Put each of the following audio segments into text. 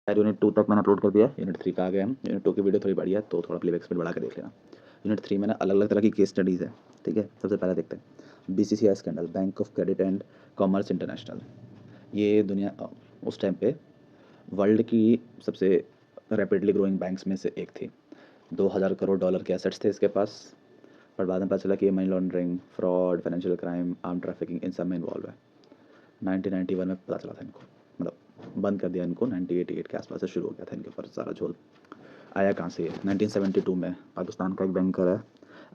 यार यूनिट 2 तक मैंने अपलोड कर दिया है, यूनिट 3 पे आ गए हम। यूनिट 2 की वीडियो थोड़ी बड़ी है तो थोड़ा प्लेबैक स्पीड बढ़ा के देख लेना। यूनिट 3 में ना अलग अलग तरह की केस स्टडीज़ है, ठीक है। सबसे पहले देखते हैं BCCI scandal, bank of credit and commerce international. ये दुनिया उस टाइम पे वर्ल्ड की सबसे रैपिडली ग्रोइंग बैंक्स में से एक थी। 2000 करोड़ डॉलर के एसेट्स थे इसके पास, पर बाद में पता चला कि ये money laundering, fraud, financial crime, arm trafficking in सब में इन्वॉल्व है। 1991 में पता चला था इनको, मतलब बंद कर दिया इनको। 1988 के आसपास से शुरू हो गया था इनके ऊपर सारा झोल। आया कहाँ से ये? 1972 में पाकिस्तान का एक बैंकर है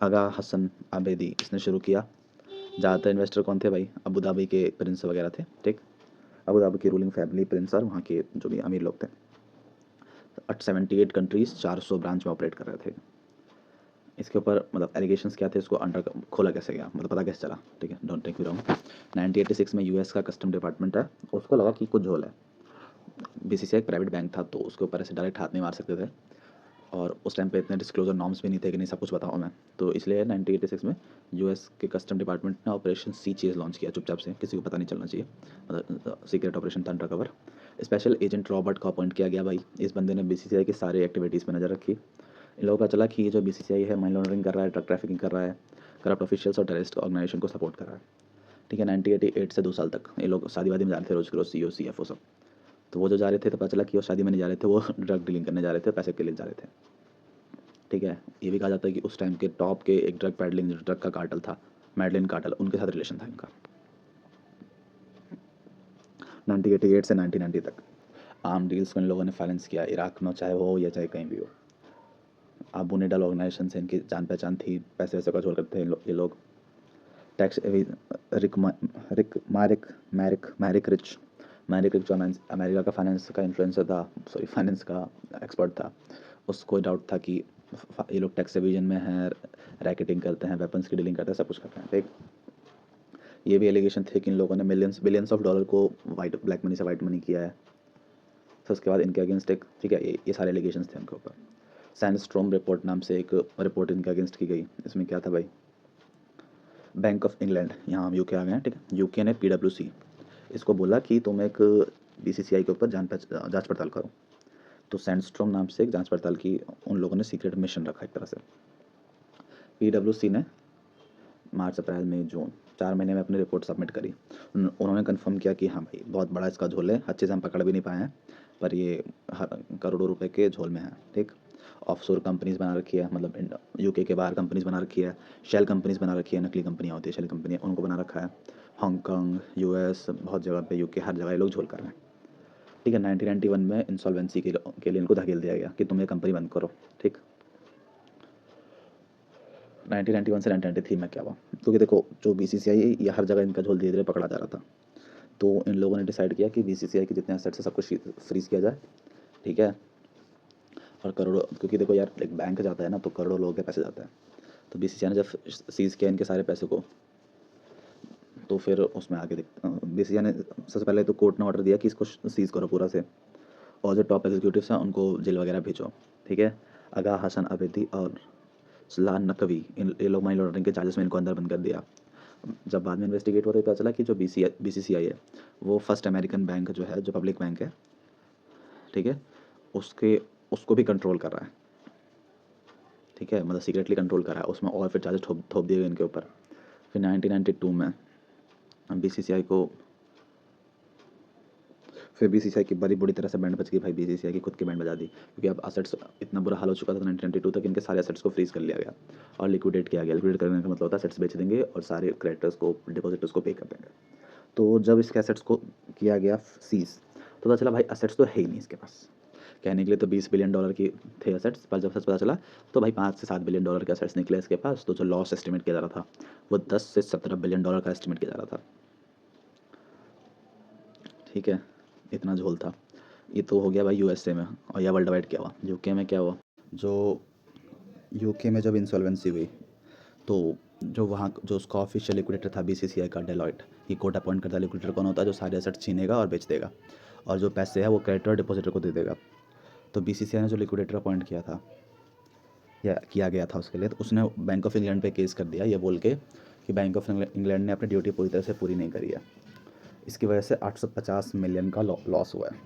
आगा हसन आबेदी, इसने शुरू किया। ज़्यादातर इन्वेस्टर कौन थे भाई? अबू धाबी के प्रिंस वगैरह थे, ठीक। अबू धाबी की रूलिंग फैमिली, प्रिंस और वहाँ के जो भी अमीर लोग थे। 78 कंट्रीज़, 400 ब्रांच में ऑपरेट कर रहे थे। इसके ऊपर मतलब एलिगेशंस क्या थे, इसको अंडर खोला कैसे गया, मतलब पता कैसे चला, ठीक है। Don't take me wrong. 1986 में यूएस का कस्टम डिपार्टमेंट है, उसको लगा कि कुछ झोल है। बीसीसीआई एक प्राइवेट बैंक था तो उसके ऊपर ऐसे डायरेक्ट हाथ नहीं मार सकते थे, और उस टाइम पे इतने डिस्क्लोजर नॉर्म्स भी नहीं थे कि नहीं सब कुछ बताऊँ मैं। तो इसलिए 1986 में यूएस के कस्टम डिपार्टमेंट ने ऑपरेशन सी चेज़ लॉन्च किया चुपचाप से, किसी को पता नहीं चलना चाहिए, मतलब सीक्रेट ऑपरेशन था, under cover. Special agent Robert को अपॉइंट किया गया भाई। इस बंदे ने बीसीसीआई की सारी एक्टिविटीज़ पर नज़र रखी। इन लोगों का चला कि ये जो बीसीसीआई है मनी लॉन्ड्रिंग कर रहा है, ड्रग ट्रैफिकिंग कर रहा है, करप्ट ऑफिशियल्स और टेररिस्ट ऑर्गेनाइजेशन को सपोर्ट कर रहा है, ठीक है। 1988 से 2 साल तक ये लोग शादी वादी में जा रहे थे, रोज़ के रोज़ सी ओ सी एफ ओ सब। तो वो जो जा रहे थे तो पता चला कि वो शादी में नहीं जा रहे थे, वो ड्रग डीलिंग करने जा रहे थे, पैसे के लिए जा रहे थे, ठीक है। ये भी कहा जाता है कि उस टाइम के टॉप के एक ड्रग पैडलिंग जो ड्रग का कार्टल था, मैडलिन कार्टल, उनके साथ रिलेशन था इनका। 1988 से 1990 तक आर्म डील्स को इन लोगों ने फाइनेंस किया, इराक में चाहे वो या चाहे कहीं भी हो। अबू निडल ऑर्गेनाइजेशन से इनकी जान पहचान थी, पैसे वैसे का झोल करते थे ये लोग। टैक्स Rick Rick Merrick Merrick Merrick rich Merrick rich जो अमेरिका का फाइनेंस का इन्फ्लुएंसर था, सॉरी फाइनेंस का एक्सपर्ट था। उसको डाउट था कि ये लोग टैक्स एविजन में हैं, रैकेटिंग करते हैं, वेपन्स की डीलिंग करते हैं, सब कुछ करते हैं, ठीक। ये भी एलिगेशन थे कि इन लोगों ने मिलियंस बिलियंस ऑफ डॉलर को वाइट ब्लैक मनी से वाइट मनी किया है। फिर उसके बाद इनके अगेंस्ट एक, ठीक है, ये सारे एलिगेशन थे उनके ऊपर। सैंडस्ट्रॉम रिपोर्ट नाम से एक रिपोर्ट इनके अगेंस्ट की गई। इसमें क्या था भाई? बैंक ऑफ इंग्लैंड, यहाँ हम यूके आ गए हैं, ठीक है। यूके ने पीडब्ल्यूसी इसको बोला कि तुम एक बीसीसीआई के ऊपर जांच पड़ताल करो। तो सैंडस्ट्रॉम नाम से एक जांच पड़ताल की उन लोगों ने सीक्रेट मिशन रखा एक तरह से। पीडब्ल्यूसी ने मार्च, अप्रैल, मई, जून 4 महीने में अपनी रिपोर्ट सबमिट करी। उन्होंने कंफर्म किया कि हाँ भाई बहुत बड़ा इसका झोल है, अच्छे से हम पकड़ भी नहीं पाए हैं, पर ये करोड़ों रुपए के झोल में है, ठीक। ऑफशोर कंपनीज बना रखी है, मतलब यूके के बाहर कंपनीज बना रखी है, शेल कंपनीज बना रखी है, नकली कंपनियाँ होती है शेल कंपनियाँ, उनको बना रखा है। हांगकॉन्ग, यूएस, बहुत जगह पे, यूके, हर जगह ये लोग झोल कर रहे हैं, ठीक है। 1991 में इंसॉल्वेंसी के लिए इनको धकेल दिया गया कि तुम ये कंपनी बंद करो, ठीक। 1991 से 1993 में क्या हुआ? क्योंकि देखो जो बीसीसीआई है ये हर जगह इनका झोल धीरे धीरे पकड़ा जा रहा था। तो इन लोगों ने डिसाइड किया कि बीसीसीआई के जितने एसेट्स है सब कुछ फ्रीज किया जाए, ठीक है। और करोड़ों, क्योंकि देखो यार एक बैंक जाता है ना तो करोड़ों लोगों के पैसे जाते हैं। तो बीसीसीआई ने जब सीज किया इनके सारे पैसे को, तो फिर उसमें आगे बीसीसीआई ने सबसे पहले तो कोर्ट ने ऑर्डर दिया कि इसको सीज करो पूरा से, और जो टॉप एग्जीक्यूटिव्स हैं उनको जेल वगैरह भेजो, ठीक है। आगा हसन अबेदी और सलाह नकवी, इन ये लोग मनी लॉन्ड्रिंग के चार्जेस में इनको अंदर बंद कर दिया। जब बाद में इन्वेस्टिगेट हुआ तो पता चला कि जो बीसीसीआई है वो फर्स्ट अमेरिकन बैंक जो है, जो पब्लिक बैंक है, ठीक है, उसके उसको भी कंट्रोल कर रहा है, ठीक है, मतलब सीक्रेटली कंट्रोल कर रहा है उसमें, और फिर चार्जेस थोप दिए गए इनके ऊपर। फिर 1992 में बीसीसीआई को, फिर बीसीसीआई की बड़ी बुरी तरह से बैंड बच गई भाई, बीसीसीआई की खुद की बैंड बजा दी, क्योंकि अब असेट्स इतना बुरा हाल हो चुका था। 1992 तक इनके सारे असेट्स को फ्रीज कर लिया गया और लिक्विडेट किया गया। लिक्विडेट करने का मतलब होता है असेट्स बेच देंगे और सारे क्रेडिटर्स को, डिपॉजिटर्स को पे कर देंगे। तो जब इसके असेट्स को किया गया सीज, तो पता चला भाई असेट्स तो है ही नहीं इसके पास। कहने के लिए तो $20 बिलियन की थे असेट्स, पर जब सच पता चला तो भाई $5 से $7 बिलियन के असेट्स निकले इसके पास। तो जो लॉस एस्टिमेट किया जा रहा था वो $10 से $17 बिलियन का एस्टिमेट किया जा रहा था, ठीक है। इतना झोल था। ये तो हो गया भाई यूएसए में, और या वर्ल्ड वाइड क्या हुआ? यूके में क्या हुआ? जो यूके में जब इंसॉल्वेंसी हुई तो जो वहाँ जो उसका ऑफिशियल लिक्विडेटर था बीसीसीआई का, डेलॉयट, ये कोर्ट अपॉइंट करता है। लिक्विडेटर कौन होता है? जो सारे एसेट्स छीनेगा और बेच देगा, और जो पैसे है वो क्रेडिटर डिपॉजिटर को दे देगा। तो बीसीसीआई ने जो लिक्विडेटर अपॉइंट किया था या किया गया था उसके लिए, तो उसने बैंक ऑफ इंग्लैंड पे केस कर दिया ये बोल के कि बैंक ऑफ इंग्लैंड ने अपनी ड्यूटी पूरी तरह से पूरी नहीं करी है। इसकी वजह से 850 मिलियन का लॉस हुआ है।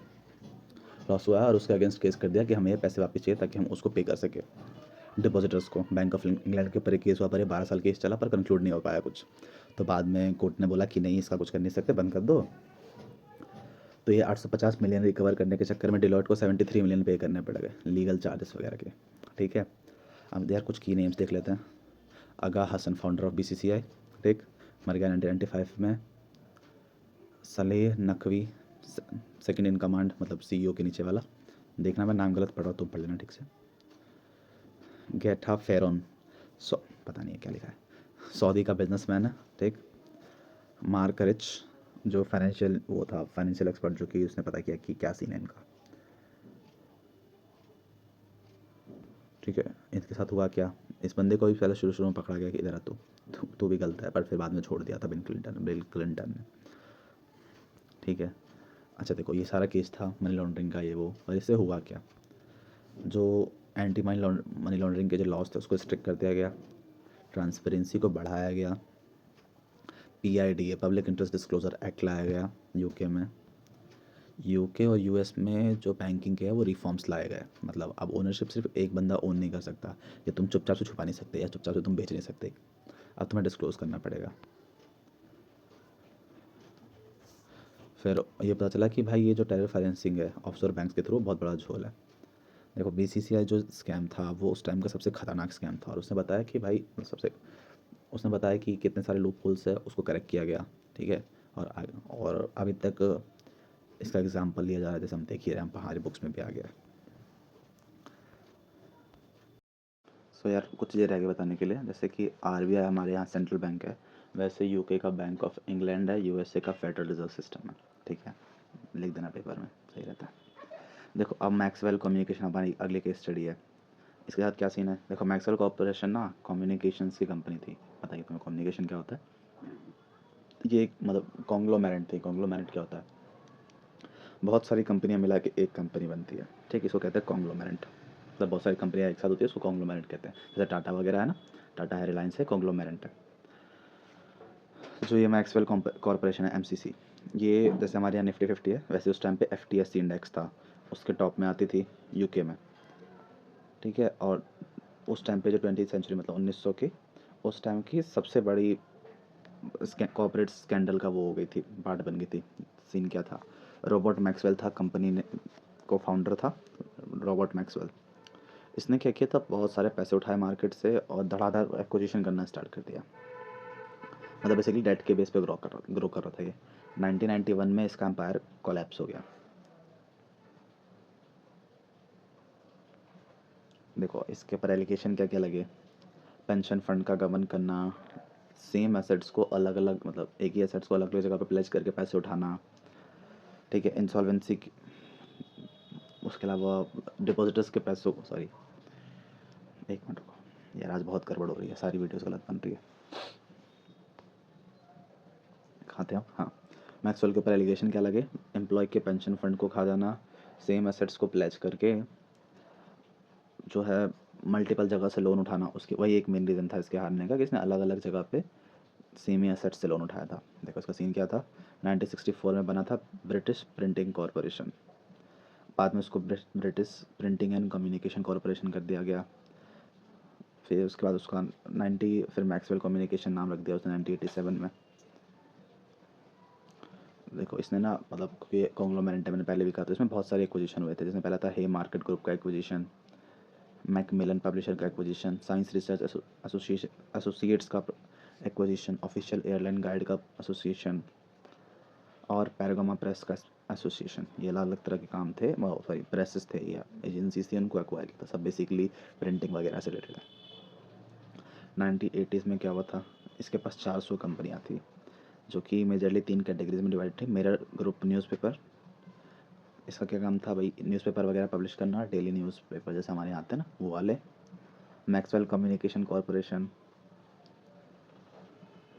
लॉस हुआ है और उसके अगेंस्ट केस कर दिया कि हमें ये पैसे वापस चाहिए ताकि हम उसको पे कर सकें डिपॉजिटर्स को। बैंक ऑफ इंग्लैंड के ऊपर एक केस हुआ, पर 12 साल केस चला पर कंक्लूड नहीं हो पाया कुछ। तो बाद में कोर्ट ने बोला कि नहीं, इसका कुछ कर नहीं सकते, बंद कर दो। तो ये 850 मिलियन रिकवर करने के चक्कर में डिलॉयट को 73 मिलियन पे करने पड़ गए, लीगल चार्जेस वगैरह के। ठीक है, अब यार कुछ की नेम्स देख लेते हैं। आगा हसन, फाउंडर ऑफ BCCI, ठीक, मर गया 1995 में। Saleh Naqvi, second in command, मतलब CEO के नीचे वाला। देखना मैं नाम गलत पढ़ रहा हूँ तो पढ़ लेना ठीक से। गेटा फेरोन, पता नहीं है क्या लिखा है, सऊदी का बिजनेसमैन है, ठीक। मार्क रिच, जो फाइनेंशियल एक्सपर्ट, जो कि उसने पता किया कि क्या सीन है इनका। ठीक है, इसके साथ हुआ क्या, इस बंदे को भी पहले शुरू में पकड़ा गया कि इधर आ तू भी गलत है, पर फिर बाद में छोड़ दिया था बिल क्लिंटन ने। ठीक है, अच्छा देखो, ये सारा केस था मनी लॉन्ड्रिंग का, ये वो। और इससे हुआ क्या, जो एंटी मनी लॉन्ड्रिंग के जो लॉज थे उसको स्ट्रिक्ट कर दिया गया, ट्रांसपेरेंसी को बढ़ाया गया, PIDA, public interest disclosure act लाया गया UK में। UK और US में जो बैंकिंग के है वो रिफॉर्म्स लाए गए, मतलब अब ओनरशिप सिर्फ एक बंदा ओन नहीं कर सकता, या तुम चुपचाप से छुपा नहीं सकते, या चुपचाप से तुम बेच नहीं सकते, अब तुम्हें डिस्क्लोज करना पड़ेगा। फिर ये पता चला कि भाई ये जो टेरर फाइनेंसिंग है ऑफशोर बैंक्स के थ्रू, बहुत बड़ा झोल है। देखो, BCCI जो स्कैम था वो उस टाइम का सबसे खतरनाक स्कैम था, और उसने बताया कि भाई उसने बताया कि कितने सारे लूप होल्स है, उसको करेक्ट किया गया। ठीक है, और अभी तक इसका एग्जाम्पल लिया जा रहा है, जैसे हम देख ही रहे हैं, हमारी बुक्स में भी आ गया। सो यार कुछ चीज़ें रह गई बताने के लिए, जैसे कि RBI हमारे यहाँ सेंट्रल बैंक है, वैसे UK का बैंक ऑफ इंग्लैंड है, USA का फेडरल रिजर्व सिस्टम है। ठीक है, लिख देना पेपर में, सही रहता है। देखो, अब मैक्सवेल कम्युनिकेशन हमारी अगली केस स्टडी है। इसके साथ क्या सीन है, देखो मैक्सवेल कॉर्पोरेशन ना कम्युनिकेशंस की कंपनी थी। बताइए तुम्हें कम्युनिकेशन क्या होता है। ये एक मतलब कॉन्ग्लोमेरेट थी। कॉन्ग्लोमेरेट क्या होता है, बहुत सारी कंपनियां मिला के एक कंपनी बनती है। ठीक, इसको कहते हैं कॉन्ग्लोमेरेट, मतलब बहुत सारी कंपनियां एक साथ होती है, उसको कॉन्ग्लोमेरेट कहते हैं। जैसे टाटा वगैरह है ना, टाटा है, रिलायंस है, कॉन्ग्लोमेरेट है। जो ये मैक्सवेल कॉर्पोरेशन है, MCC, ये जैसे हमारे यहाँ निफ्टी 50 है, वैसे उस टाइम पे FTSE इंडेक्स था, उसके टॉप में आती थी UK में। ठीक है, और उस टाइम पे जो 20वीं सेंचुरी, मतलब 1900 की, उस टाइम की सबसे बड़ी कॉर्पोरेट स्कैंडल का वो हो गई थी, पार्ट बन गई थी। सीन क्या था, रॉबर्ट मैक्सवेल था, कंपनी ने को फाउंडर था रॉबर्ट मैक्सवेल। इसने क्या किया था, बहुत सारे पैसे उठाए मार्केट से और धड़ाधड़ एक्विजिशन करना स्टार्ट कर दिया, मतलब बेसिकली डेट के बेस पे ग्रो कर रहा था ये। 1991 में इसका एम्पायर कोलैप्स हो गया। देखो इसके पर एलिगेशन क्या क्या लगे, पेंशन फंड का गबन करना, सेम एसेट्स को अलग अलग, मतलब एक ही एसेट्स को अलग अलग जगह पे प्लेस करके पैसे उठाना। ठीक है, इंसॉल्वेंसी, उसके अलावा डिपॉजिटर्स के पैसों को, सॉरी एक मिनट रुको यार, आज बहुत गड़बड़ हो रही है, सारी वीडियोस गलत बन रही है। खाते हैं हाँ, मैक्सवेल के ऊपर एलिगेशन क्या लगे, एम्प्लॉय के पेंशन फंड को खा जाना, सेम एसेट्स को प्लेज करके जो है मल्टीपल जगह से लोन उठाना, उसकी वही एक मेन रीज़न था इसके हारने का, कि इसने अलग अलग जगह पे सेम ही एसेट्स से लोन उठाया था। देखो इसका सीन क्या था, 1964 में बना था ब्रिटिश प्रिंटिंग कॉरपोरेशन, बाद में उसको British printing and communication corporation कर दिया गया। फिर उसके बाद उसका 90 फिर मैक्सवेल कम्युनिकेशन नाम रख दिया उसने 1987 में। देखो इसने ना, मतलब ये कॉन्ग्लोमेरेट मैंने पहले भी कहा था, इसमें बहुत सारे एक्विजिशन हुए थे, जिसमें पहला था हे मार्केट ग्रुप का एक्विजिशन, मैकमिलन पब्लिशर का एक्विजिशन, साइंस रिसर्च एसोसिएट्स का एक्विजिशन, ऑफिशियल एयरलाइन गाइड का एसोसिएशन, और पैरागोमा प्रेस का एसोसिएशन। ये अलग अलग तरह के काम थे, सॉरी प्रेसेस थे या एजेंसीज थी, उनको एक्वायर किया था, सब बेसिकली प्रिंटिंग वगैरह से रिलेटेड है। 1980s में क्या हुआ था, इसके पास 400 कंपनियाँ थी, जो कि मेजरली 3 कैटेगरीज में डिवाइड थी। मिरर ग्रुप न्यूज़पेपर, इसका क्या काम था भाई, न्यूज़पेपर वगैरह पब्लिश करना, डेली न्यूज़पेपर जैसे हमारे यहाँ आते हैं ना वो वाले। मैक्सवेल कम्युनिकेशन कॉरपोरेशन,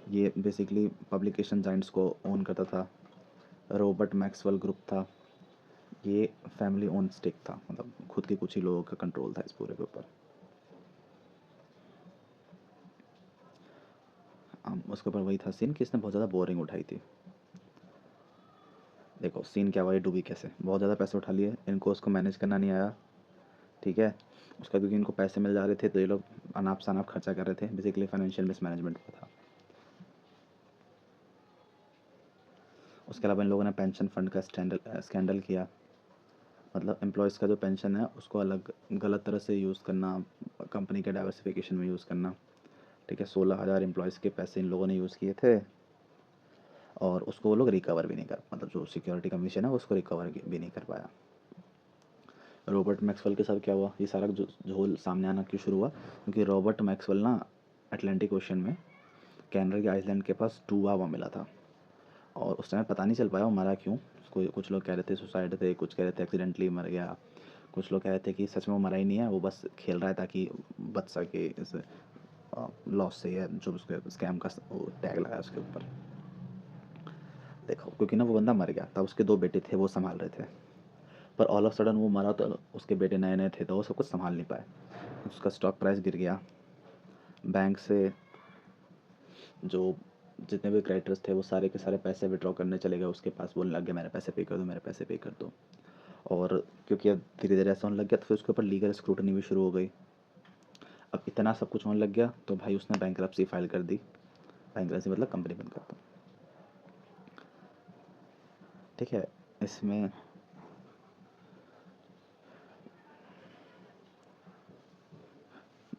ये बेसिकली पब्लिकेशन जाइंट्स को ओन करता था। रॉबर्ट मैक्सवेल ग्रुप था, ये फैमिली ओन स्टेक था, मतलब खुद के कुछ ही लोगों का कंट्रोल था इस पूरे के ऊपर। उसके ऊपर वही था सीन कि इसने बहुत ज़्यादा बोरिंग उठाई थी। देखो सीन क्या हुआ, ये डूबी कैसे, बहुत ज़्यादा पैसे उठा लिए, इनको उसको मैनेज करना नहीं आया, ठीक है। उसका क्योंकि इनको पैसे मिल जा रहे थे तो ये लोग अनाप शनाप खर्चा कर रहे थे, बेसिकली फाइनेंशियल मिसमैनेजमेंट हुआ था। उसके अलावा इन लोगों ने पेंशन फंड का स्कैंडल किया, मतलब एम्प्लॉयज़ का जो पेंशन है उसको अलग गलत तरह से यूज़ करना, कंपनी के डाइवर्सिफिकेशन में यूज़ करना, ठीक है। 16,000 एम्प्लॉयज़ के पैसे इन लोगों ने यूज़ किए थे और उसको वो लोग रिकवर भी नहीं कर, मतलब जो सिक्योरिटी कमीशन है उसको रिकवर भी नहीं कर पाया। रॉबर्ट मैक्सवेल के साथ क्या हुआ, ये सारा जो झोल सामने आना क्यों शुरू हुआ, क्योंकि रॉबर्ट मैक्सवेल ना अटलांटिक ओशन में कैनरी आइलैंड के पास डूबा हुआ मिला था और उस टाइम पता नहीं चल पाया वो मरा क्यों। कोई कुछ लोग कह रहे थे सुसाइड थे, कुछ कह रहे थे एक्सीडेंटली मर गया, कुछ लोग कह रहे थे कि सच में वो मरा ही नहीं है, वो बस खेल रहा है ताकि बच सके इस लॉस से, या जो उसके स्कैम का टैग लगाया उसके ऊपर। देखो क्योंकि ना वो बंदा मर गया, तब उसके 2 बेटे थे वो संभाल रहे थे, पर ऑल ऑफ सडन वो मरा तो उसके बेटे नए नए थे तो वो सब कुछ संभाल नहीं पाए, उसका स्टॉक प्राइस गिर गया, बैंक से जो जितने भी क्रेडिटर्स थे वो सारे के सारे पैसे विड्रॉ करने चले गए उसके पास, बोलने लग गए मेरे पैसे पे कर दो, मेरे पैसे पे कर दो। और क्योंकि अब धीरे धीरे ऐसा होने लग गया तो फिर उसके ऊपर लीगल स्क्रूटनी भी शुरू हो गई। अब इतना सब कुछ होने लग गया तो भाई उसने बैंकरप्सी फाइल कर दी, बैंकरप्सी मतलब कंपनी बंद कर दो, ठीक है। इसमें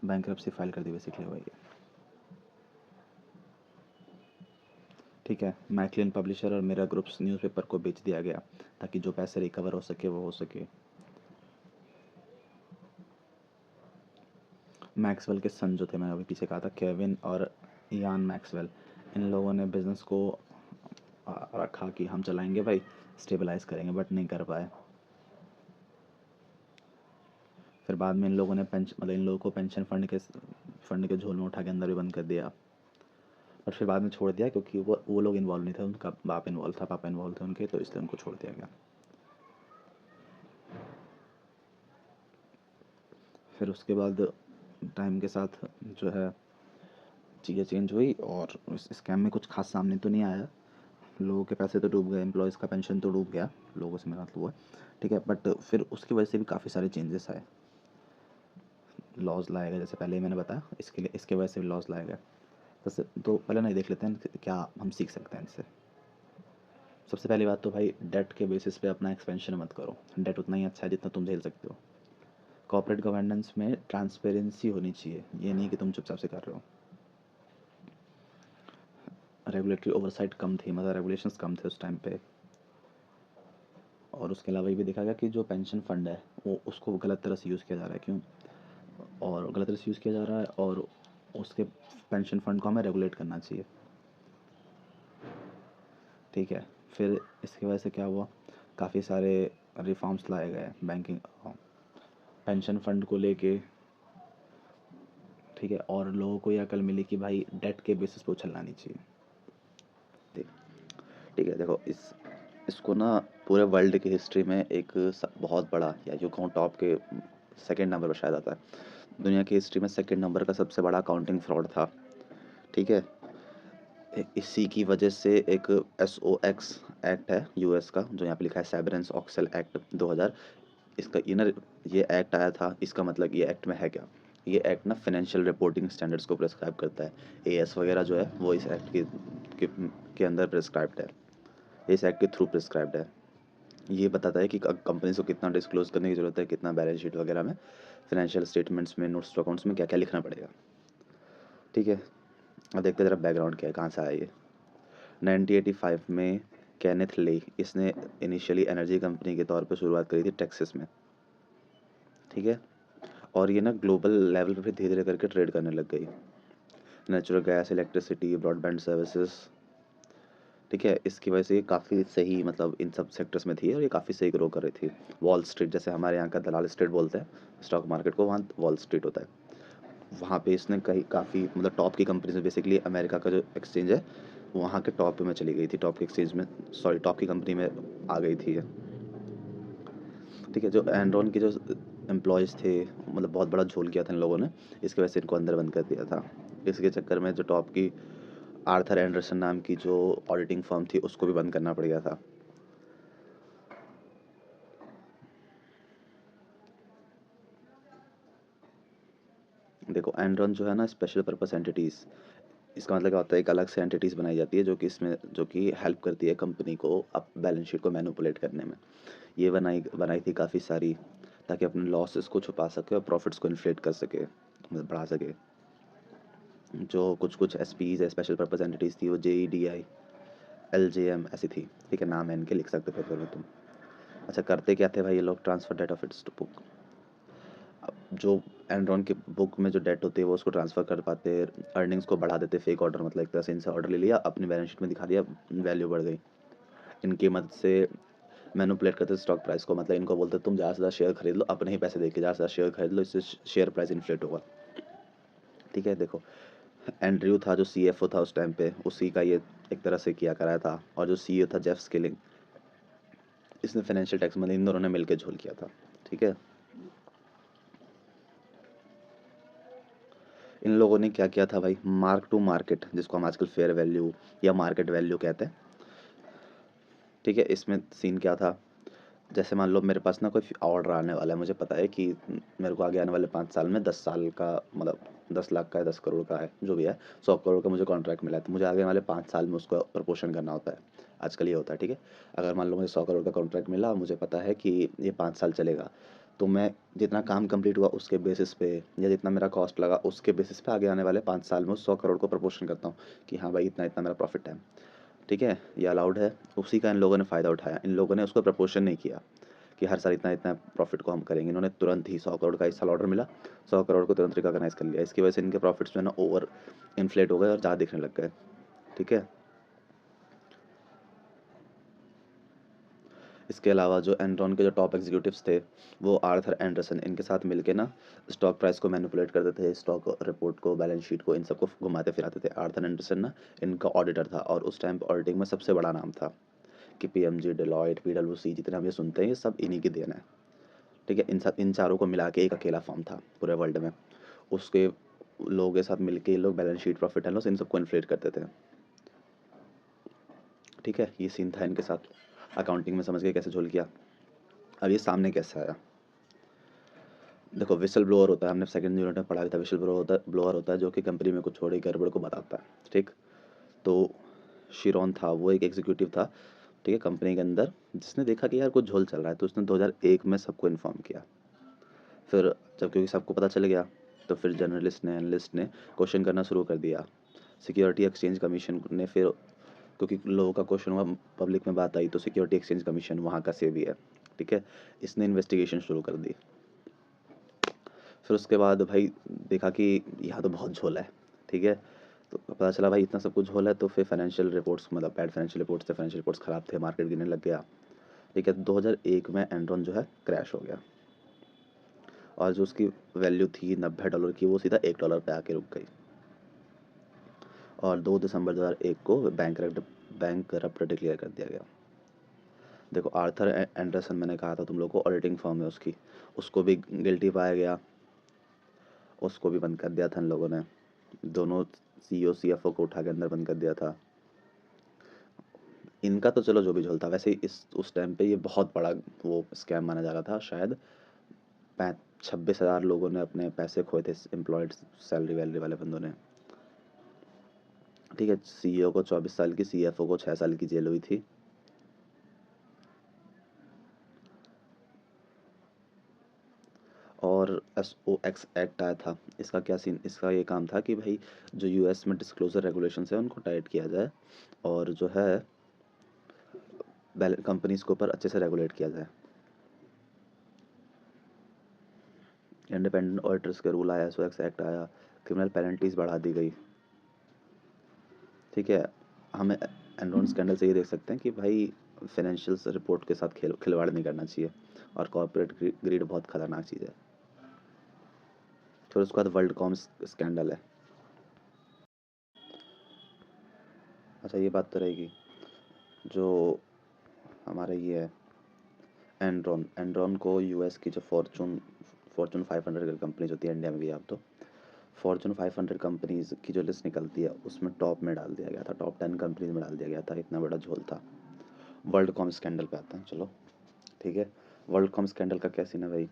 बैंकरप्सी फाइल कर दी बेसिकली वही है, ठीक है। मैकलिन पब्लिशर और मेरा ग्रुप्स न्यूज़पेपर को बेच दिया गया ताकि जो पैसे रिकवर हो सके वो हो सके। मैक्सवेल के सन जो थे, मैंने अभी पीछे कहा था, केविन और इयान मैक्सवेल, इन लोगों ने बिज़नेस को रखा कि हम चलाएंगे भाई, स्टेबलाइज करेंगे, बट नहीं कर पाए। फिर बाद में इन लोगों ने मतलब इन लोगों को पेंशन फंड के झोल में उठा के अंदर भी बंद कर दिया, और फिर बाद में छोड़ दिया क्योंकि वो लोग इन्वॉल्व नहीं थे, उनका बाप इन्वॉल्व था, पापा इन्वॉल्व थे उनके, तो इसलिए उनको छोड़ दिया गया। फिर उसके बाद टाइम के साथ जो है चीज़ें चेंज हुई और इस स्कैम में कुछ खास सामने तो नहीं आया, लोगों के पैसे तो डूब गए, एम्प्लॉयज़ का पेंशन तो डूब गया, लोगों से मेरा मतलब हुआ, ठीक है। बट फिर उसकी वजह से भी काफ़ी सारे चेंजेस आए, लॉज लाए गए, जैसे पहले ही मैंने बताया, इसके लिए इसके वजह से भी लॉज लाए गए। तो पहले नहीं देख लेते हैं कि क्या हम सीख सकते हैं इससे। सबसे पहली बात तो भाई डेट के बेसिस पे अपना एक्सपेंशन मत करो, डेट उतना ही अच्छा है जितना तुम झेल सकते हो। कॉर्पोरेट गवर्नेंस में ट्रांसपेरेंसी होनी चाहिए, ये नहीं कि तुम चुपचाप से कर रहे हो। रेगुलेटरी ओवरसाइट कम थी, मतलब रेगुलेशंस कम थे उस टाइम पे। और उसके अलावा ये भी देखा गया कि जो पेंशन फंड है वो उसको गलत तरह से यूज़ किया जा रहा है, क्यों, और गलत तरह से यूज़ किया जा रहा है, और उसके पेंशन फंड को हमें रेगुलेट करना चाहिए, ठीक है। फिर इसकी वजह से क्या हुआ, काफ़ी सारे रिफॉर्म्स लाए गए बैंकिंग पेंशन फंड को लेके, ठीक है। और लोगों को ये अकल मिली कि भाई डेट के बेसिस पे उछलना नहीं चाहिए, ठीक, ठीक है। देखो इसको ना पूरे वर्ल्ड की हिस्ट्री में एक बहुत बड़ा, या यूँ कहूँ टॉप के सेकंड नंबर पर शायद आता है, दुनिया की हिस्ट्री में सेकंड नंबर का सबसे बड़ा अकाउंटिंग फ्रॉड था, ठीक है। इसी की वजह से एक SOX एक्ट है यूएस का, जो यहाँ पे लिखा है सेबरेंस ऑक्सेल एक्ट 2000, इसका ये एक्ट आया था, इसका मतलब ये एक्ट में है क्या, ये एक्ट ना फाइनेंशियल रिपोर्टिंग स्टैंडर्ड्स को प्रिस्क्राइब करता है, AS वगैरह जो है वो इस एक्ट के, के अंदर प्रिस्क्राइब्ड है, इस एक्ट के थ्रू प्रिस्क्राइब्ड है। ये बताता है कि कंपनीज को कितना डिस्क्लोज करने की ज़रूरत है, कितना बैलेंस शीट वगैरह में, फाइनेंशियल स्टेटमेंट्स में, नोट्स टू अकाउंट्स में क्या क्या लिखना पड़ेगा, ठीक है। अब देखते हैं ज़रा बैकग्राउंड क्या है, कहाँ से आया ये। 1985 में केनेथ ले, इसने इनिशियली एनर्जी कंपनी के तौर पे शुरुआत करी थी टेक्सास में, ठीक है। और ये ना ग्लोबल लेवल पे फिर धीरे धीरे करके ट्रेड करने लग गई, natural gas, electricity, broadband services, ठीक है। इसकी वजह से ये काफ़ी सही, मतलब इन सब सेक्टर्स में थी और ये काफ़ी सही ग्रो कर रही थी। वॉल स्ट्रीट, जैसे हमारे यहाँ का दलाल स्ट्रीट बोलते हैं स्टॉक मार्केट को, वहाँ वॉल स्ट्रीट होता है, वहाँ पे इसने कहीं काफ़ी, मतलब टॉप की कंपनी से, बेसिकली अमेरिका का जो एक्सचेंज है वहाँ के टॉप पे में चली गई थी, टॉप के एक्सचेंज में, सॉरी टॉप की कंपनी में आ गई थी ये, ठीक है। जो एनरॉन के जो एम्प्लॉयज़ थे, मतलब बहुत बड़ा झोल किया था इन लोगों ने, इसकी वजह से इनको अंदर बंद कर दिया था। इसके चक्कर में जो टॉप की आर्थर एंडरसन नाम की जो ऑडिटिंग फर्म थी उसको भी बंद करना पड़ गया था, देखो एनरॉन जो है ना स्पेशल पर्पस एंटिटीज़, इसका मतलब क्या होता है, एक अलग से एंटिटीज़ बनाई जाती है जो कि इसमें जो कि हेल्प करती है कंपनी को अप बैलेंस शीट को मैनिपुलेट करने में। ये बनाई बनाई थी काफ़ी सारी, ताकि अपने लॉसेस को छुपा सके और प्रॉफिट्स को इन्फ्लेट कर सके, मतलब बढ़ा सके। जो कुछ कुछ एसपीज है, स्पेशल पर्पस एंटिटीज़ थी, वो जेईडीआई, एलजेएम ऐसी थी। ठीक है, नाम है इनके, लिख सकते हो पेपर में तुम। अच्छा, करते क्या थे भाई ये लोग? Transfer date of its to book. अब जो एनरॉन के बुक में जो डेट होती है वो उसको ट्रांसफ़र कर पाते, अर्निंग्स को बढ़ा देते। फेक ऑर्डर, मतलब एक तरह से इनसे ऑर्डर ले लिया, अपनी बैलेंस शीट में दिखा दिया, वैल्यू बढ़ गई। इनकी मदद से मैनिपुलेट करते स्टॉक प्राइस को, मतलब इनको बोलते तुम ज़्यादा से ज़्यादा शेयर खरीद लो, अपने ही पैसे देके ज़्यादा से ज़्यादा शेयर खरीद लो, इससे शेयर प्राइस इन्फ्लेट होगा। ठीक है, देखो एंड्रयू था जो सीएफओ था उस टाइम पे, उसी का ये एक तरह से किया कराया था। और जो सीईओ था जेफ स्किलिंग, इसने फाइनेंशियल टैक्स, मतलब इन दोनों ने मिलकर झोल किया था। ठीक है, इन लोगों ने क्या किया था भाई, मार्क टू मार्केट, जिसको हम आजकल फेयर वैल्यू या मार्केट वैल्यू कहते हैं। ठीक है, इसमें सीन क्या था, जैसे मान लो मेरे पास ना कोई ऑर्डर आने वाला है, मुझे पता है कि मेरे को आगे आने वाले 5 साल में 10 साल का, मतलब 10 लाख का है, 10 करोड़ का है, जो भी है, 100 करोड़ का मुझे कॉन्ट्रैक्ट मिला है, तो मुझे आगे वाले 5 साल में उसको प्रपोर्शन करना होता है। आजकल ये होता है। ठीक है, अगर मान लो मुझे 100 करोड़ का कॉन्ट्रैक्ट मिला, मुझे पता है कि ये 5 साल चलेगा, तो मैं जितना काम कंप्लीट हुआ उसके बेसिस पे, या जितना मेरा कॉस्ट लगा उसके बेसिस पे आगे आने वाले 5 साल में उस 100 करोड़ को प्रपोर्शन करता हूँ कि हाँ भाई इतना इतना मेरा प्रॉफिट है। ठीक है, ये अलाउड है। उसी का इन लोगों ने फ़ायदा उठाया, इन लोगों ने उसको प्रपोर्शन नहीं किया कि हर साल इतना इतना प्रॉफिट को हम करेंगे। इन्होंने तुरंत ही 100 करोड़ का इस साल ऑर्डर मिला, 100 करोड़ को तुरंत रिकॉग्नाइज कर लिया। इसकी वजह से इनके प्रॉफिट्स जो है ना ओवर इन्फ्लेट हो गए और ज़्यादा दिखने लग गए। ठीक है, इसके अलावा जो एनरॉन के जो टॉप एग्जीक्यूटिव्स थे, वो आर्थर एंडरसन, इनके साथ मिलके ना स्टॉक प्राइस को मैनिपुलेट करते थे, स्टॉक रिपोर्ट को, बैलेंस शीट को, इन सबको घुमाते फिराते थे। आर्थर एंडरसन ना इनका ऑडिटर था, और उस टाइम पर ऑडिटिंग में सबसे बड़ा नाम था कि पीएमजी, डेलॉयट, पीडब्ल्यूसी, जितने हम ये सुनते हैं, ये सब इन्हीं की देन है। ठीक है, इन चारों को मिला के एक अकेला फॉर्म था पूरे वर्ल्ड में। उसके लोगों के साथ मिलके ये लोग balance sheet, profit and loss, इन सबको इन्फ्लेट करते थे। ठीक है, ये सीन था इनके साथ। अकाउंटिंग में समझ गए कैसे झोल किया। अब ये सामने कैसे आया। देखो विसल ब्लोअर होता है, हमने सेकंड यूनिट में पढ़ा था, विसल ब्लोअर होता है जो कि कंपनी में कुछ हो रही गड़बड़ को बताता है। ठीक, तो शिरोन था, वो एक एग्जीक्यूटिव था, ठीक है, कंपनी के अंदर, जिसने देखा कि यार कुछ झोल चल रहा है, तो उसने 2001 में सबको इन्फॉर्म किया। फिर जब क्योंकि सबको पता चल गया, तो फिर जर्नलिस्ट ने, एनालिस्ट ने क्वेश्चन करना शुरू कर दिया। सिक्योरिटी एक्सचेंज कमीशन ने फिर, क्योंकि लोगों का क्वेश्चन हुआ, पब्लिक में बात आई, तो सिक्योरिटी एक्सचेंज कमीशन वहाँ का सेबी है, ठीक है, इसने इन्वेस्टिगेशन शुरू कर दी। फिर उसके बाद भाई देखा कि यहाँ तो बहुत झोल है। ठीक है, तो पता चला भाई इतना सब कुछ झोल है, तो फिर फाइनेंशियल रिपोर्ट्स, मतलब बैड फाइनेंशियल रिपोर्ट्स थे, फाइनेंशियल रिपोर्ट्स ख़राब थे, मार्केट गिरने लग गया। ठीक है, 2001 में एनरॉन जो है क्रैश हो गया, और जो उसकी वैल्यू थी $90 की, वो सीधा $1 पे आके रुक गई, और 2 दिसंबर 2001 को बैंक करप्ट डिक्लेयर कर दिया गया। देखो आर्थर एंडरसन, मैंने कहा था तुम लोग को, ऑडिटिंग फर्म है उसकी, उसको भी गिल्टी पाया गया, उसको भी बंद कर दिया था इन लोगों ने। दोनों सीईओ सीएफओ को उठा के अंदर बंद कर दिया था। इनका तो चलो जो भी झोल था, वैसे ही इस उस टाइम पे ये बहुत बड़ा वो स्कैम माना जा रहा था। शायद 26,000 लोगों ने अपने पैसे खोए थे, एम्प्लॉयड सैलरी वैलरी वाले बंदों ने। ठीक है, सीईओ को 24 साल की, सीएफओ को 6 साल की जेल हुई थी। और SOX एक्ट आया था। इसका क्या सीन, इसका ये काम था कि भाई जो यूएस में डिस्क्लोजर रेगुलेशंस है उनको टाइट किया जाए, और जो है कंपनीज के ऊपर अच्छे से रेगुलेट किया जाए। इंडिपेंडेंट ऑडिटर्स के रूल आया, SOX एक्ट आया, क्रिमिनल पेनल्टीज बढ़ा दी गई। ठीक है, हमें एनरॉन स्कैंडल से ये देख सकते हैं कि भाई फाइनेंशियल रिपोर्ट के साथ खिलवाड़ नहीं करना चाहिए, और कॉर्पोरेट ग्रीड बहुत खतरनाक चीज़ है। फिर उसके बाद वर्ल्ड कॉम स्कैंडल है। अच्छा, ये बात तो रहेगी, जो हमारे ये है एनरॉन, एनरॉन को यूएस की जो फॉर्चून 500 कंपनीज होती है, इंडिया में भी आप तो फॉर्चून 500 कंपनीज की जो लिस्ट निकलती है उसमें टॉप में डाल दिया गया था, टॉप 10 कंपनीज में डाल दिया गया था। इतना बड़ा झोल था। वर्ल्ड कॉम स्कैंडल पे आते हैं, चलो। ठीक है, वर्ल्ड कॉम स्कैंडल का क्या सीन है भाई।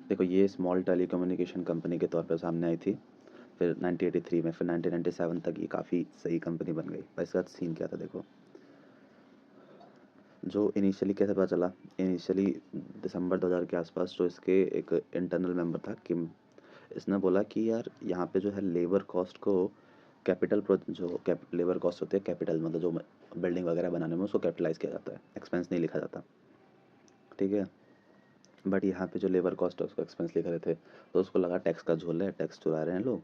देखो ये स्मॉल टेलीकम्युनिकेशन कंपनी के तौर पर सामने आई थी, फिर 1983 में, फिर 1997 तक ये काफ़ी सही कंपनी बन गई। पर इसका सीन क्या था देखो, जो इनिशियली कैसे पता चला, इनिशियली दिसंबर 2000 के आसपास जो इसके एक इंटरनल मेंबर था किम, इसने बोला कि यार यहाँ पे जो है लेबर कॉस्ट को कैपिटल जो लेबर कॉस्ट होती है, कैपिटल मतलब जो बिल्डिंग वगैरह बनाने में उसको कैपिटलाइज किया जाता है, एक्सपेंस नहीं लिखा जाता, ठीक है। बट यहाँ पे जो लेबर कॉस्ट है उसको एक्सपेंस लिख रहे थे, तो उसको लगा टैक्स का झोल है, टैक्स चुरा रहे हैं लोग।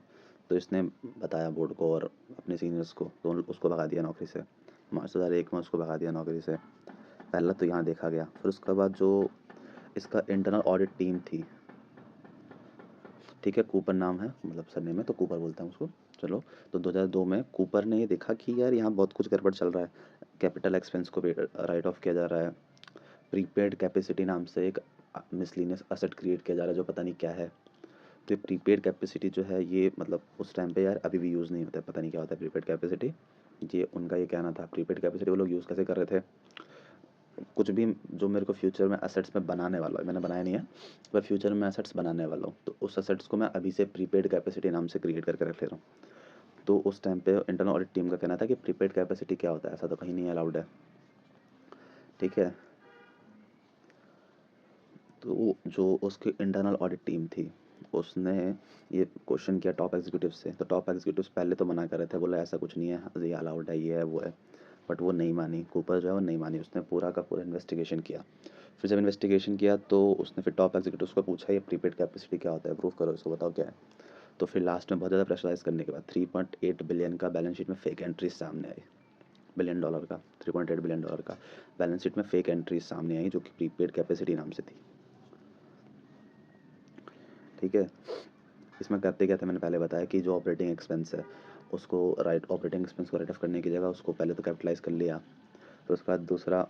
तो इसने बताया बोर्ड को और अपने सीनियर्स को, तो उसको भगा दिया नौकरी से। मार्च 2001 में उसको भगा दिया नौकरी से। पहला तो यहाँ देखा गया। फिर उसके बाद जो इसका इंटरनल ऑडिट टीम थी, ठीक है, कूपर नाम है, मतलब सरनेम में तो कूपर बोलते हैं उसको, चलो। तो 2002 में कूपर ने ये देखा कि यार यहाँ बहुत कुछ गड़बड़ चल रहा है, कैपिटल एक्सपेंस को भी राइट ऑफ किया जा रहा है, प्रीपेड कैपेसिटी नाम से एक मिसलिनियस असेट क्रिएट किया जा रहा है जो पता नहीं क्या है। तो प्रीपेड कैपेसिटी जो है ये मतलब उस टाइम पे यार अभी भी यूज़ नहीं होता है, पता नहीं क्या होता है प्रीपेड कैपेसिटी। ये उनका ये कहना था, प्रीपेड कैपेसिटी वो लोग यूज़ कैसे कर रहे थे, कुछ भी जो मेरे को फ्यूचर में असेट्स में बनाने वाला हूँ, मैंने बनाया नहीं है, पर फ्यूचर में असेट्स बनाने वाला हूँ, तो उस असेट्स को मैं अभी से प्रीपेड कैपेसिटी नाम से क्रिएट करके रख ले रहा हूँ। तो उस टाइम पे इंटरनल ऑडिट टीम का कहना था कि प्रीपेड कैपेसिटी क्या होता है, ऐसा तो कहीं नहीं अलाउड है, ठीक है। तो जो उसकी इंटरनल ऑडिट टीम थी उसने ये क्वेश्चन किया टॉप एग्जीक्यूटिव से, तो टॉप एग्जीक्यूटिव्स पहले तो मना कर रहे थे, बोला ऐसा कुछ नहीं है, ये अलाउड है, ये है वो है। बट वो नहीं मानी, कूपर जो है वो नहीं मानी, उसने पूरा का पूरा इन्वेस्टिगेशन किया। फिर जब इन्वेस्टिगेशन किया तो उसने फिर टॉप एग्जीक्यूटिव्स को पूछा ये प्रीपेड कैपेसिटी क्या होता है, प्रूव करो इसको, बताओ क्या है। तो फिर लास्ट में बहुत ज़्यादा प्रेशराइज करने के बाद 3.8 बिलियन का बैलेंस शीट में फेक एंट्रीज सामने आई। बिलियन डॉलर का, 3.8 बिलियन डॉलर का बैलेंस शीट में फेक एंट्रीज सामने आई जो कि प्रीपेड कैपेसिटी नाम से थी, ठीक है। इसमें करते क्या थे, मैंने पहले बताया कि जो ऑपरेटिंग एक्सपेंस है उसको ऑपरेटिंग एक्सपेंस को राइट ऑफ करने की जगह उसको पहले तो कैपिटलाइज कर लिया। तो उसके बाद दूसरा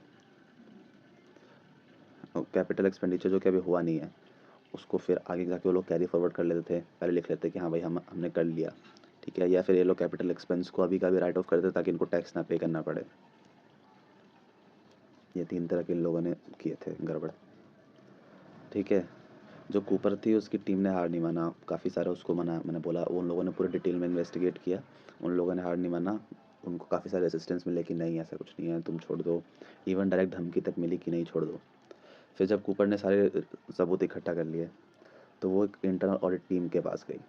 कैपिटल एक्सपेंडिचर जो कि अभी हुआ नहीं है उसको फिर आगे जाके वो लोग कैरी फॉरवर्ड कर लेते थे, पहले लिख लेते कि हाँ भाई हमने कर लिया, ठीक है। या फिर ये लोग कैपिटल एक्सपेंस को अभी का भी राइट ऑफ कर देते ताकि इनको टैक्स ना पे करना पड़े। ये 3 तरह के इन लोगों ने किए थे गड़बड़, ठीक है। जो कूपर थी उसकी टीम ने हार नहीं माना, काफ़ी सारा उसको मना, मैंने बोला उन लोगों ने पूरे डिटेल में इन्वेस्टिगेट किया, उन लोगों ने हार नहीं माना, उनको काफ़ी सारे असिस्टेंस मिले कि नहीं ऐसा कुछ नहीं है, तुम छोड़ दो। इवन डायरेक्ट धमकी तक मिली कि नहीं छोड़ दो। फिर जब कूपर ने सारे सबूत इकट्ठा कर लिए तो वो एक इंटरनल ऑडिट टीम के पास गई।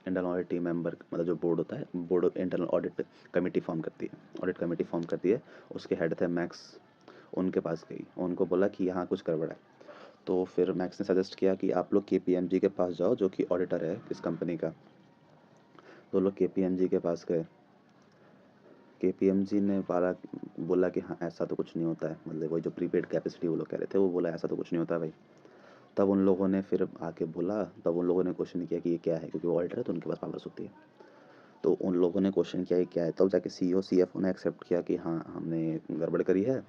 इंटरनल ऑडिट टीम मेंबर मतलब जो बोर्ड होता है, board internal audit committee form करती है, ऑडिट कमेटी फॉर्म करती है, उसके हेड थे मैक्स, उनके पास गई, उनको बोला कि यहाँ कुछ गड़बड़ है। तो फिर मैक्स ने सजेस्ट किया कि आप लोग केपीएमजी के पास जाओ जो कि ऑडिटर है इस कंपनी का। तो लोग केपीएमजी के पास गए, केपीएमजी ने बोला कि हाँ ऐसा तो कुछ नहीं होता है, मतलब वही जो प्रीपेड कैपेसिटी वो लोग कह रहे थे वो बोला ऐसा तो कुछ नहीं होता भाई। तब उन लोगों ने फिर आके बोला, तब उन लोगों ने क्वेश्चन किया कि ये क्या है, क्योंकि वो ऑडिटर है तो उनके पास पावर्स होती है। तो उन लोगों ने क्वेश्चन किया ये क्या है, तब जाके सीईओ सीएफओ ने एक्सेप्ट किया कि हाँ हमने गड़बड़ करी है,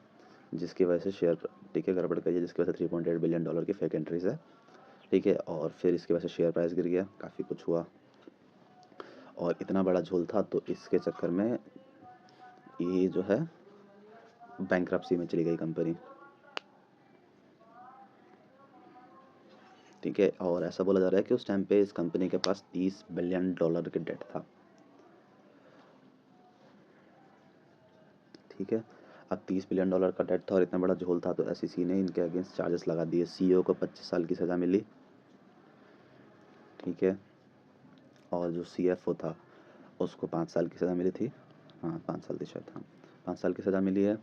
जिसकी वजह से शेयर, ठीक है, गड़बड़ करी है जिसकी वजह से 3.8 बिलियन डॉलर की फेक एंट्रीज है, ठीक है। और फिर इसकी वजह से शेयर प्राइस गिर गया, काफ़ी कुछ हुआ और इतना बड़ा झोल था, तो इसके चक्कर में ये जो है बैंक्रप्सी में चली गई कंपनी, ठीक है। और ऐसा बोला जा रहा है कि उस टाइम पे इस कंपनी के पास 30 बिलियन डॉलर के डेट था, ठीक है। अब 30 बिलियन डॉलर का डेट था और इतना बड़ा झोल था, तो एसईसी ने इनके अगेंस्ट चार्जेस लगा दिए। सीईओ को 25 साल की सज़ा मिली, ठीक है। और जो सीएफओ था उसको 5 साल की सज़ा मिली थी, हाँ 5 साल थी शायद, हाँ 5 साल की सज़ा मिली है।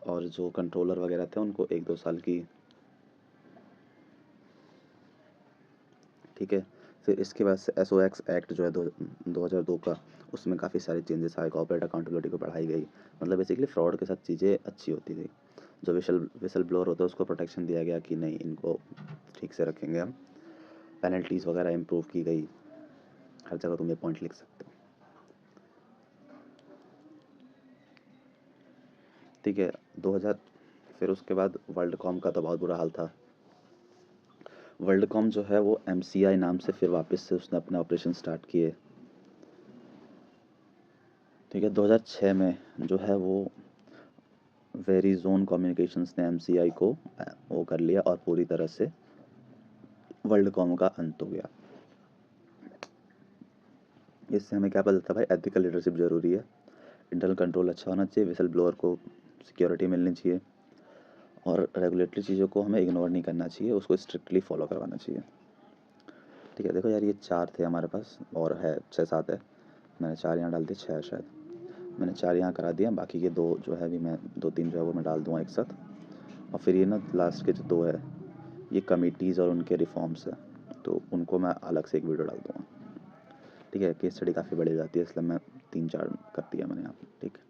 और जो कंट्रोलर वगैरह थे उनको 1-2 साल की, ठीक है। फिर इसके बाद से एसओएक्स एक्ट जो है 2002 का, उसमें काफ़ी सारे चेंजेस आए, कॉर्पोरेट अकाउंटेबिलिटी को बढ़ाई गई, मतलब बेसिकली फ्रॉड के साथ चीज़ें अच्छी होती थी। जो विसल ब्लोअर होता है उसको प्रोटेक्शन दिया गया कि नहीं इनको ठीक से रखेंगे हम, पेनल्टीज़ वगैरह इम्प्रूव की गई, हर जगह तुम ये पॉइंट लिख सकते हो, ठीक है। 2000, फिर उसके बाद वर्ल्ड कॉम का तो बहुत बुरा हाल था। वर्ल्ड कॉम जो है वो एमसीआई नाम से फिर वापस से उसने अपने ऑपरेशन स्टार्ट किए, ठीक है। 2006 में जो है वो वेरीजोन कम्युनिकेशंस ने एमसीआई को वो कर लिया और पूरी तरह से वर्ल्ड कॉम का अंत हो गया। इससे हमें क्या पता चलता है भाई, एथिकल लीडरशिप ज़रूरी है, इंटरनल कंट्रोल अच्छा होना चाहिए, विसल ब्लोअर को सिक्योरिटी मिलनी चाहिए, और रेगुलेटरी चीज़ों को हमें इग्नोर नहीं करना चाहिए, उसको स्ट्रिक्टली फॉलो करवाना चाहिए। ठीक है, देखो यार ये 4 थे हमारे पास, और है 6-7 है, मैंने 4 यहाँ डाल दिए, 6 है शायद, मैंने 4 यहाँ करा दिया, बाकी के 2 जो है अभी मैं 2-3 जो है वो मैं डाल दूँगा एक साथ। और फिर ये ना लास्ट के जो 2 है, ये कमिटीज़ और उनके रिफॉर्म्स है, तो उनको मैं अलग से एक वीडियो डाल दूँगा। ठीक है, केस स्टडी काफ़ी बड़ी हो जाती है, इसलिए मैं 3-4 कर दिया मैंने यहाँ पे। ठीक है।